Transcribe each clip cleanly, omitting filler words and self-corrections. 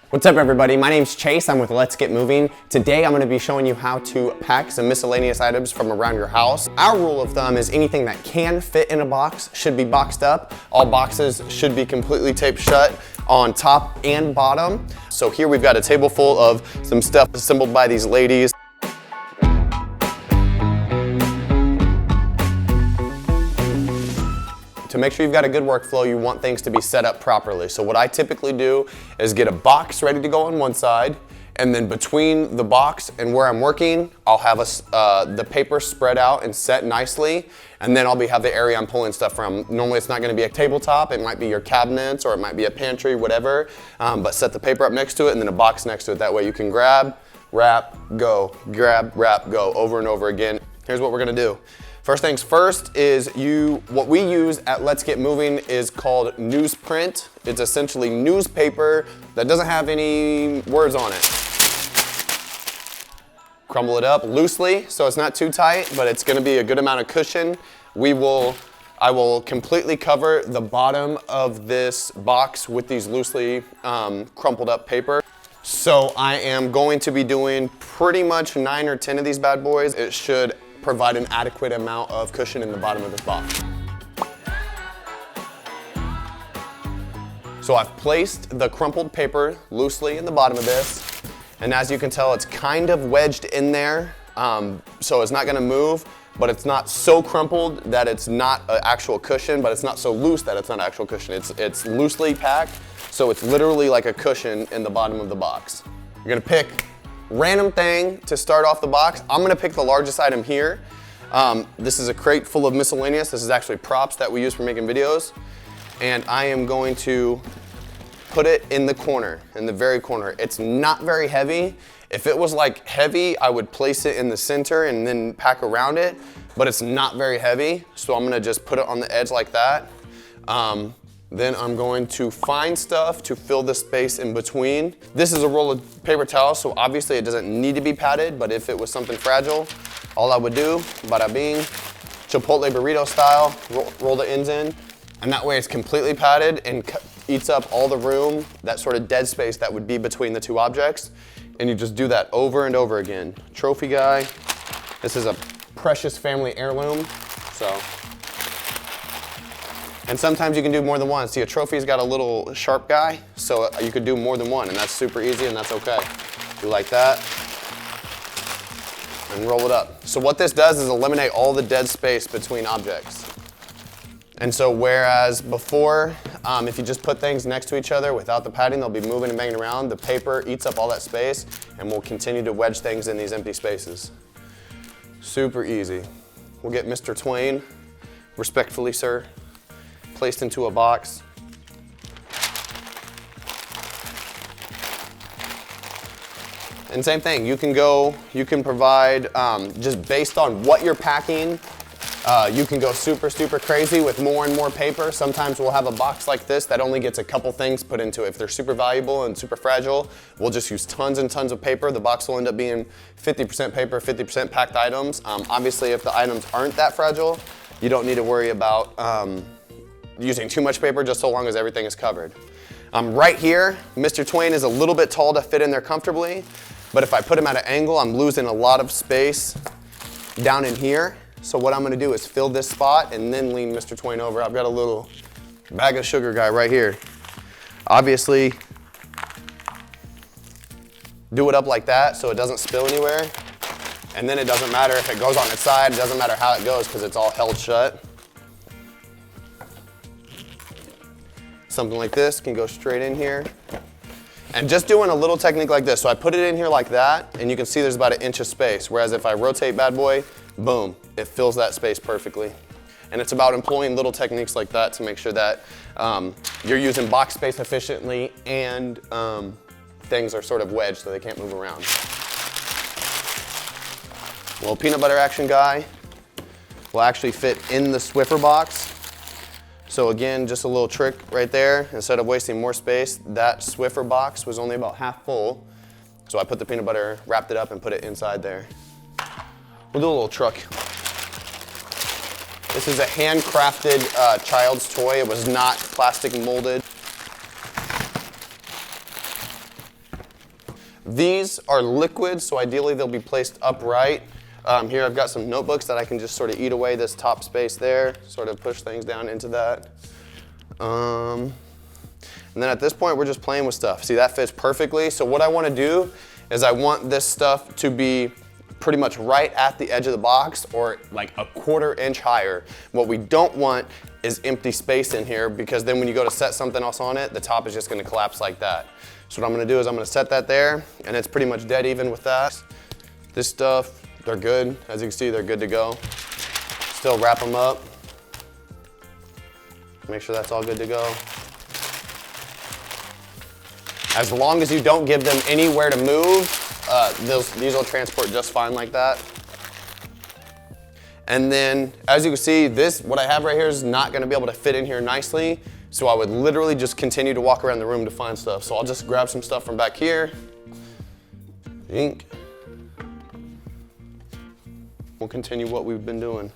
What's up everybody, my name's Chase, I'm with Let's Get Moving. Today I'm going to be showing you how to pack some miscellaneous items from around your house. Our rule of thumb is anything that can fit in a box should be boxed up. All boxes should be completely taped shut on top and bottom. So here we've got a table full of some stuff assembled by these ladies. To make sure you've got a good workflow, you want things to be set up properly. So what I typically do is get a box ready to go on one side, and then between the box and where I'm working, I'll have the paper spread out and set nicely, and then I'll have the area I'm pulling stuff from. Normally it's not gonna be a tabletop, it might be your cabinets or it might be a pantry, whatever, but set the paper up next to it and then a box next to it. That way you can grab, wrap, go, grab, wrap, go, over and over again. Here's what we're gonna do. First things first is what we use at Let's Get Moving is called newsprint. It's essentially newspaper that doesn't have any words on it. Crumble it up loosely so it's not too tight, but it's gonna be a good amount of cushion. I will completely cover the bottom of this box with these loosely crumpled up paper. So I am going to be doing pretty much 9 or 10 of these bad boys. It should provide an adequate amount of cushion in the bottom of this box. So I've placed the crumpled paper loosely in the bottom of this, and as you can tell, it's kind of wedged in there, so it's not gonna move, but it's not so crumpled that it's not an actual cushion, but it's not so loose that it's not an actual cushion. It's loosely packed, so it's literally like a cushion in the bottom of the box. You're gonna pick random thing to start off the box. I'm gonna pick the largest item here. This is a crate full of miscellaneous. This is actually props that we use for making videos. And I am going to put it in the corner, in the very corner. It's not very heavy. If it was like heavy, I would place it in the center and then pack around it, but it's not very heavy. So I'm gonna just put it on the edge like that. Then I'm going to find stuff to fill the space in between. This is a roll of paper towel, so obviously it doesn't need to be padded, but if it was something fragile, all I would do, bada bing, Chipotle burrito style, roll the ends in, and that way it's completely padded and eats up all the room, that sort of dead space that would be between the two objects, and you just do that over and over again. Trophy guy, this is a precious family heirloom, so. And sometimes you can do more than one. See, a trophy's got a little sharp guy, so you could do more than one, and that's super easy, and that's okay. Do like that, and roll it up. So what this does is eliminate all the dead space between objects. And so whereas before, if you just put things next to each other without the padding, they'll be moving and banging around. The paper eats up all that space, and we'll continue to wedge things in these empty spaces. Super easy. We'll get Mr. Twain, respectfully, sir, placed into a box. And same thing, you can provide, just based on what you're packing, you can go super crazy with more and more paper. Sometimes we'll have a box like this that only gets a couple things put into it. If they're super valuable and super fragile, we'll just use tons and tons of paper. The box will end up being 50% paper, 50% packed items. Obviously, if the items aren't that fragile, you don't need to worry about using too much paper, just so long as everything is covered. Right here, Mr. Twain is a little bit tall to fit in there comfortably, but if I put him at an angle, I'm losing a lot of space down in here. So what I'm gonna do is fill this spot and then lean Mr. Twain over. I've got a little bag of sugar guy right here. Obviously, do it up like that so it doesn't spill anywhere. And then it doesn't matter if it goes on its side, it doesn't matter how it goes because it's all held shut. Something like this can go straight in here. And just doing a little technique like this. So I put it in here like that, and you can see there's about 1 inch of space. Whereas if I rotate bad boy, boom, it fills that space perfectly. And it's about employing little techniques like that to make sure that you're using box space efficiently and things are sort of wedged so they can't move around. Well, peanut butter action guy will actually fit in the Swiffer box. So again, just a little trick right there. Instead of wasting more space, that Swiffer box was only about half full. So I put the peanut butter, wrapped it up, and put it inside there. We'll do a little truck. This is a handcrafted child's toy. It was not plastic molded. These are liquid, so ideally they'll be placed upright. Here I've got some notebooks that I can just sort of eat away this top space there, sort of push things down into that. And then at this point, we're just playing with stuff. See, that fits perfectly. So what I want to do is I want this stuff to be pretty much right at the edge of the box or like a 1/4 inch higher. What we don't want is empty space in here, because then when you go to set something else on it, the top is just going to collapse like that. So what I'm going to do is I'm going to set that there, and it's pretty much dead even with that. This stuff, they're good. As you can see, they're good to go. Still wrap them up. Make sure that's all good to go. As long as you don't give them anywhere to move, these will transport just fine like that. And then, as you can see, what I have right here is not going to be able to fit in here nicely. So I would literally just continue to walk around the room to find stuff. So I'll just grab some stuff from back here. Ink. We'll continue what we've been doing.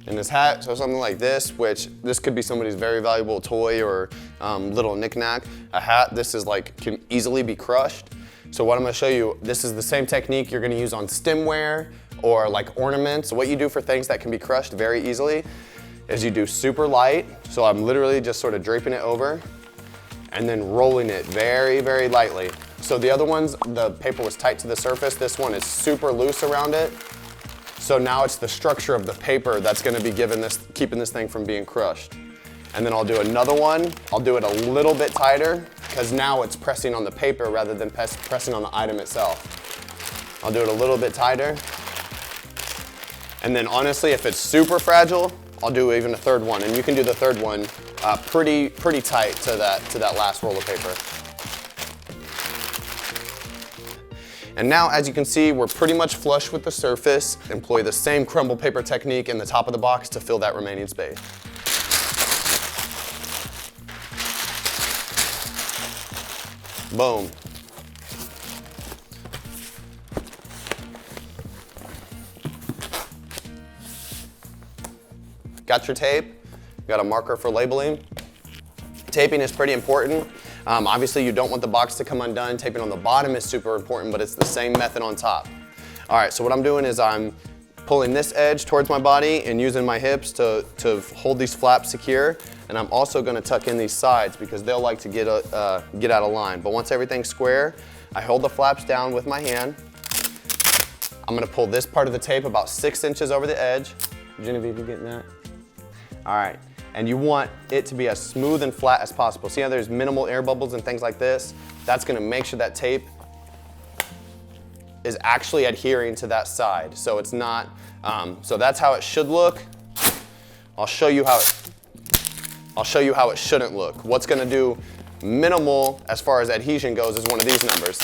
In this hat, so something like this, which this could be somebody's very valuable toy or little knickknack. A hat, this is like, can easily be crushed. So what I'm gonna show you, this is the same technique you're gonna use on stemware or like ornaments. So what you do for things that can be crushed very easily is you do super light. So I'm literally just sort of draping it over and then rolling it very, very lightly. So the other ones, the paper was tight to the surface. This one is super loose around it. So now it's the structure of the paper that's gonna be keeping this thing from being crushed. And then I'll do another one. I'll do it a little bit tighter, because now it's pressing on the paper rather than pressing on the item itself. I'll do it a little bit tighter. And then honestly, if it's super fragile, I'll do even a third one. And you can do the third one pretty tight to that last roll of paper. And now, as you can see, we're pretty much flush with the surface. Employ the same crumble paper technique in the top of the box to fill that remaining space. Boom. Got your tape, got a marker for labeling. Taping is pretty important. Obviously, you don't want the box to come undone. Taping on the bottom is super important, but it's the same method on top. All right, so what I'm doing is I'm pulling this edge towards my body and using my hips to hold these flaps secure. And I'm also gonna tuck in these sides because they'll like to get out of line. But once everything's square, I hold the flaps down with my hand. I'm gonna pull this part of the tape about 6 inches over the edge. Genevieve, you getting that? All right. And you want it to be as smooth and flat as possible. See how there's minimal air bubbles and things like this? That's gonna make sure that tape is actually adhering to that side. So it's not, so that's how it should look. I'll show you how it shouldn't look. What's gonna do minimal as far as adhesion goes is one of these numbers.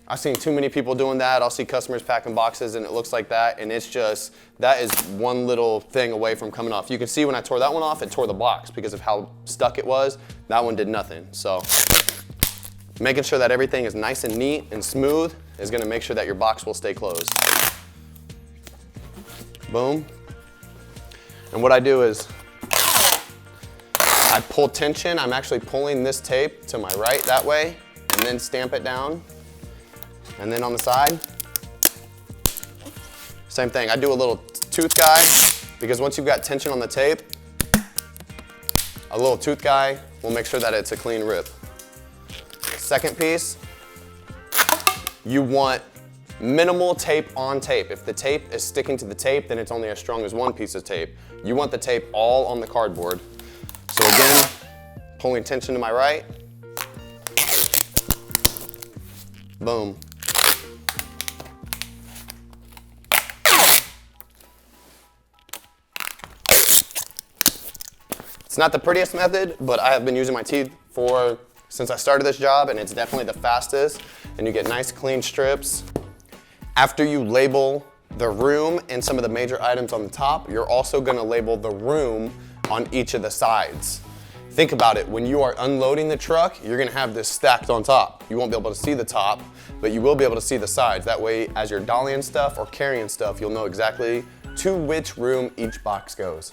I've seen too many people doing that. I'll see customers packing boxes and it looks like that, and it's just, that is one little thing away from coming off. You can see when I tore that one off, it tore the box because of how stuck it was. That one did nothing. So making sure that everything is nice and neat and smooth is gonna make sure that your box will stay closed. Boom. And what I do is I pull tension. I'm actually pulling this tape to my right that way and then stamp it down. And then on the side, same thing. I do a little tooth guide because once you've got tension on the tape, a little tooth guide will make sure that it's a clean rip. Second piece, you want minimal tape on tape. If the tape is sticking to the tape, then it's only as strong as one piece of tape. You want the tape all on the cardboard. So again, pulling tension to my right, boom. It's not the prettiest method, but I have been using my teeth since I started this job, and it's definitely the fastest, and you get nice clean strips. After you label the room and some of the major items on the top, you're also gonna label the room on each of the sides. Think about it, when you are unloading the truck, you're gonna have this stacked on top. You won't be able to see the top, but you will be able to see the sides. That way, as you're dollying stuff or carrying stuff, you'll know exactly to which room each box goes.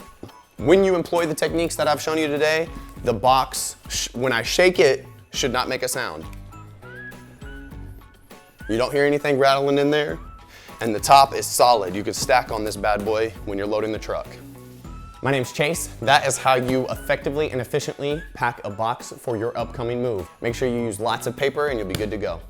When you employ the techniques that I've shown you today, the box, when I shake it, should not make a sound. You don't hear anything rattling in there, and the top is solid. You can stack on this bad boy when you're loading the truck. My name's Chase. That is how you effectively and efficiently pack a box for your upcoming move. Make sure you use lots of paper and you'll be good to go.